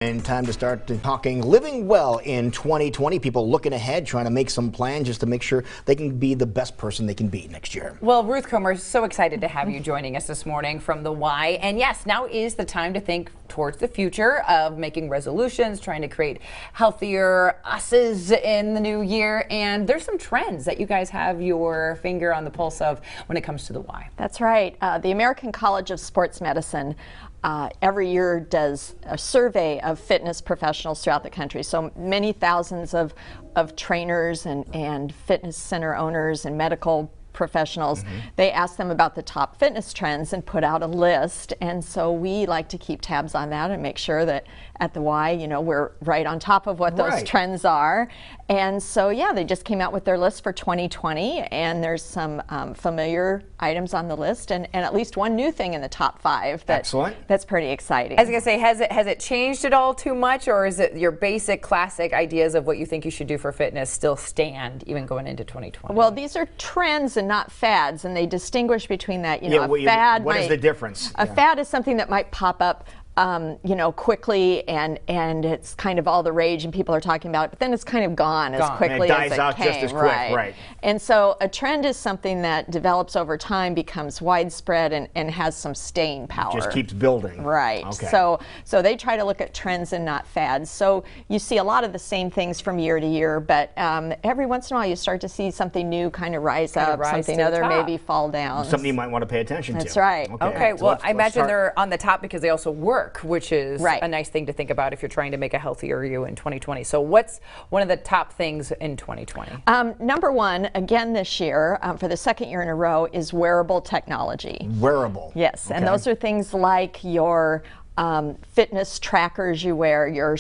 And time to start talking living well in 2020. People looking ahead, trying to make some plans just to make sure they can be the best person they can be next year. Well, Ruth Comer, so excited to have you joining us this morning from the Y. And yes, now is the time to think towards the future of making resolutions, trying to create healthier us's in the new year. And there's some trends that you guys have your finger on the pulse of when it comes to the Y. That's right. The American College of Sports Medicine every year does a survey of fitness professionals throughout the country. So many thousands of trainers and fitness center owners and medical professionals. They ask them about the top fitness trends and put out a list. And so we like to keep tabs on that and make sure that at the Y, you know, we're right on top of what those trends are. And so, yeah, they just came out with their list for 2020, and there's some familiar items on the list, and at least one new thing in the top 5. That's pretty exciting. I was going to say, has it changed at all too much, or is it your basic classic ideas of what you think you should do for fitness still stand even going into 2020? Well, these are trends and not fads, and they distinguish between that. You know, a fad. What is the difference? A fad is something that might pop up you know, quickly, and it's kind of all the rage and people are talking about it, but then it's kind of gone as quickly as it dies out came. Just as quick, right. And so a trend is something that develops over time, becomes widespread, and has some staying power. Just keeps building. Right. Okay. So they try to look at trends and not fads. So you see a lot of the same things from year to year, but every once in a while you start to see something new kind of rise up, something other maybe fall down. Something you might want to pay attention to. That's right. Okay, so well, I imagine they're on the top because they also work, which is a nice thing to think about if you're trying to make a healthier you in 2020. So what's one of the top things in 2020? Number one, again this year, for the second year in a row, is wearable technology. Wearable. Yes, and those are things like your fitness trackers you wear, your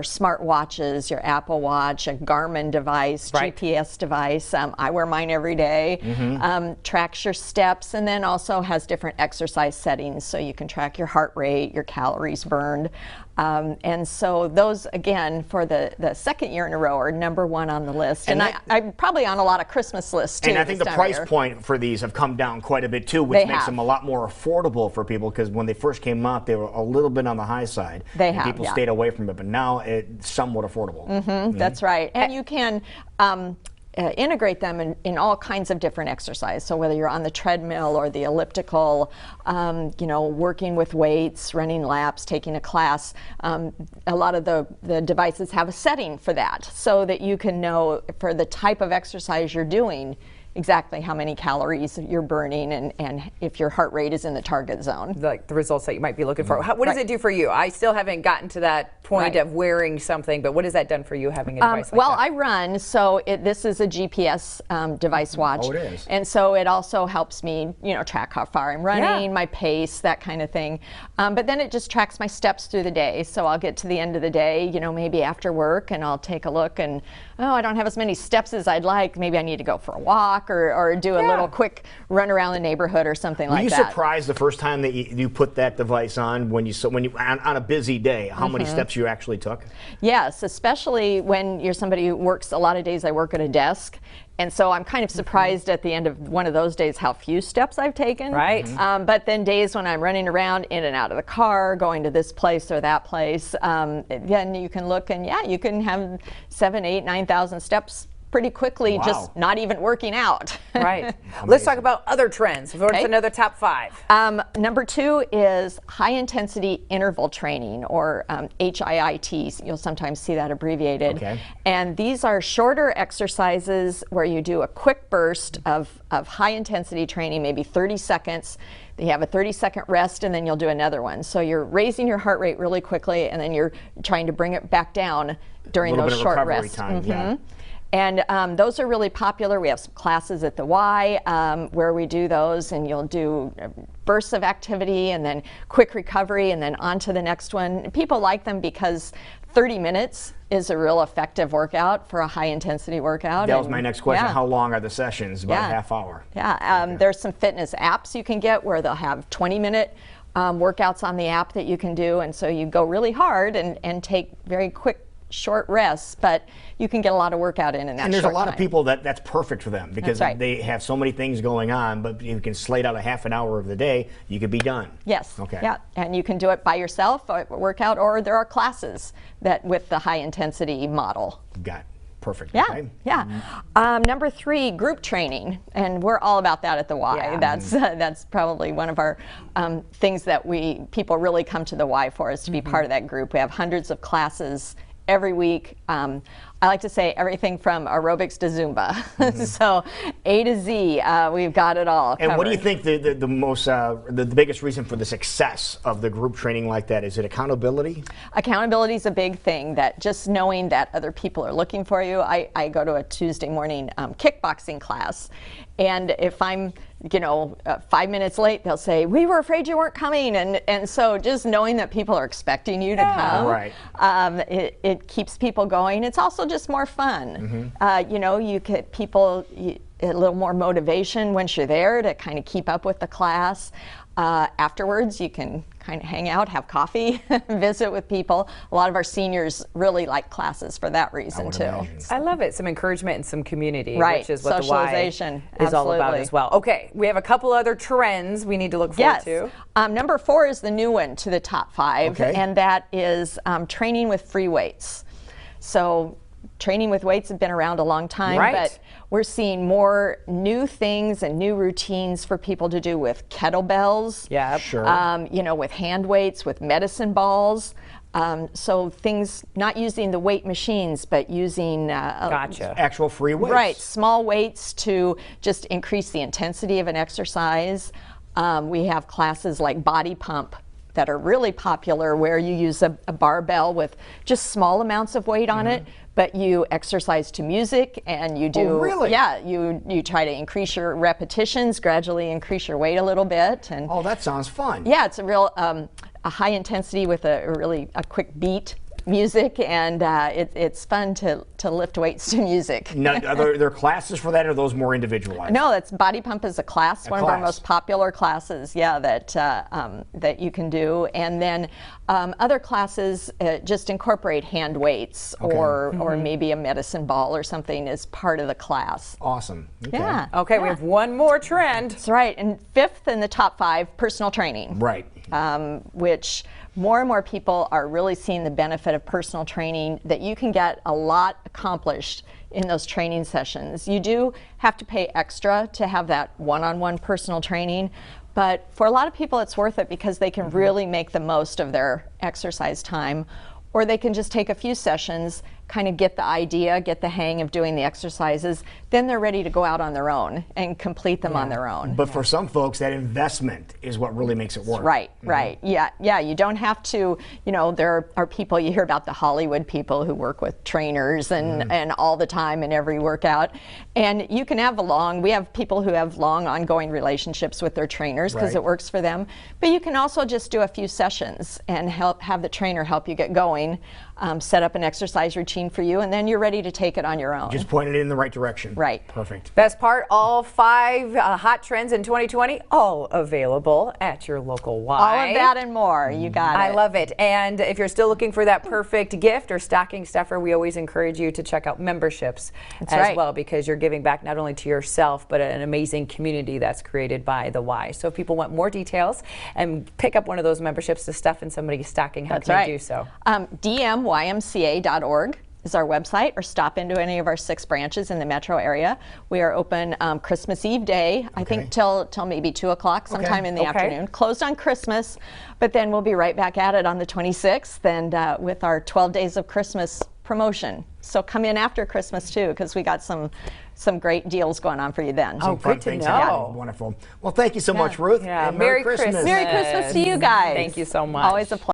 smart watches, your Apple Watch, a Garmin device, GPS device. I wear mine every day. Tracks your steps, and then also has different exercise settings, so you can track your heart rate, your calories burned. And so those, again, for the second year in a row, are number one on the list. And I'm probably on a lot of Christmas lists, too. And I think the price point for these have come down quite a bit, too, which makes them a lot more affordable for people, because when they first came out, they were a little bit on the high side. People stayed away from it, but now it's somewhat affordable. That's right. And you can integrate them in all kinds of different exercise. So whether you're on the treadmill or the elliptical, you know, working with weights, running laps, taking a class, a lot of the devices have a setting for that, so that you can know for the type of exercise you're doing exactly how many calories you're burning, and if your heart rate is in the target zone. Like the results that you might be looking for. What does it do for you? I still haven't gotten to that point of wearing something, but what has that done for you, having a device like well, that? I run, so this is a GPS device watch. Oh, it is. And so it also helps me, you know, track how far I'm running, my pace, that kind of thing. But then it just tracks my steps through the day. So I'll get to the end of the day, you know, maybe after work, and I'll take a look and, oh, I don't have as many steps as I'd like. Maybe I need to go for a walk or do a little quick run around the neighborhood or something like that. Were you surprised the first time that you put that device on, when you on a busy day, how many steps you actually took? Yes, especially when you're somebody who works, a lot of days I work at a desk, and so I'm kind of surprised at the end of one of those days how few steps I've taken. But then days when I'm running around in and out of the car, going to this place or that place, then you can look, and you can have 7,000, 8,000, 9,000 steps pretty quickly, just not even working out. Let's talk about other trends. What's another top 5? Number 2 is high intensity interval training, or HIIT. You'll sometimes see that abbreviated. And these are shorter exercises where you do a quick burst of high intensity training, maybe 30 seconds. You have a 30-second rest, and then you'll do another one. So you're raising your heart rate really quickly, and then you're trying to bring it back down during those short rests. And those are really popular. We have some classes at the Y where we do those, and you'll do bursts of activity and then quick recovery and then on to the next one. People like them because 30 minutes is a real effective workout for a high intensity workout. That was my next question. How long are the sessions? About a half hour. There's some fitness apps you can get where they'll have 20-minute workouts on the app that you can do, and so you go really hard and take very quick short rests, but you can get a lot of workout in that. And there's a lot time. of people that's perfect for them because they have so many things going on, but you can slate out a half an hour of the day, you could be done. Yes. Okay. Yeah, and you can do it by yourself, workout, or there are classes that with the high intensity model. Got it. Perfect. Yeah, okay. yeah. Number 3, group training, and we're all about that at the Y. Yeah. That's probably one of our things that people really come to the Y for, is to be part of that group. We have hundreds of classes every week. I like to say everything from aerobics to Zumba. So A to Z, we've got it all covered. And what do you think the biggest reason for the success of the group training like that? Is it accountability? Accountability is a big thing, that just knowing that other people are looking for you. I go to a Tuesday morning kickboxing class, and if I'm 5 minutes late, they'll say, "We were afraid you weren't coming," and so just knowing that people are expecting you to come, right. It keeps people going. It's also just more fun. You get people a little more motivation once you're there to kind of keep up with the class. Afterwards, you can kind of hang out, have coffee, visit with people. A lot of our seniors really like classes for that reason too. Imagine. I love it. Some encouragement and some community, right. Which is what Socialization the Y is all about as well. Okay, we have a couple other trends we need to look forward to. Number 4 is the new one to the top 5, and that is training with free weights. So training with weights have been around a long time, but we're seeing more new things and new routines for people to do with kettlebells. Yeah, sure. With hand weights, with medicine balls. So things, not using the weight machines, but using actual free weights. Right, small weights to just increase the intensity of an exercise. We have classes like Body Pump that are really popular, where you use a barbell with just small amounts of weight on it, but you exercise to music, and you do. Oh, really? Yeah, you try to increase your repetitions, gradually increase your weight a little bit, and that sounds fun. Yeah, it's a real a high intensity with a quick beat music, and it's fun to lift weights to music. Now, are there classes for that, or are those more individualized? No, that's Body Pump is a class, one of our most popular classes, that you can do. And then other classes just incorporate hand weights, or maybe a medicine ball or something as part of the class. Awesome. Okay. Yeah. Okay, we have one more trend. That's right. And 5th in the top 5, personal training. Right. Which more and more people are really seeing the benefit of personal training, that you can get a lot accomplished in those training sessions. You do have to pay extra to have that one-on-one personal training, but for a lot of people it's worth it because they can really make the most of their exercise time, or they can just take a few sessions, kind of get the idea, get the hang of doing the exercises, then they're ready to go out on their own and complete them on their own. But for some folks, that investment is what really makes it work. Right, right. Yeah, you don't have to, there are people, you hear about the Hollywood people who work with trainers and all the time in every workout. And you can have we have people who have long ongoing relationships with their trainers because it works for them. But you can also just do a few sessions and have the trainer help you get going, set up an exercise routine for you, and then you're ready to take it on your own. Just pointed it in the right direction. Right. Perfect. Best part, all 5 hot trends in 2020, all available at your local Y. All of that and more. You got it. I love it. And if you're still looking for that perfect gift or stocking stuffer, we always encourage you to check out memberships as well, because you're giving back not only to yourself, but an amazing community that's created by the Y. So if people want more details and pick up one of those memberships to stuff in somebody's stocking, how can they do so? DMYMCA.org is our website, or stop into any of our 6 branches in the metro area. We are open Christmas Eve day, I think till maybe 2 o'clock sometime in the afternoon. Closed on Christmas, but then we'll be right back at it on the 26th, and with our 12 Days of Christmas promotion. So come in after Christmas too, because we got some great deals going on for you then. Oh, good to know. Yeah. Wonderful. Well, thank you so much, Ruth. Yeah. And Merry Christmas. Merry Christmas to you guys. Thank you so much. Always a pleasure.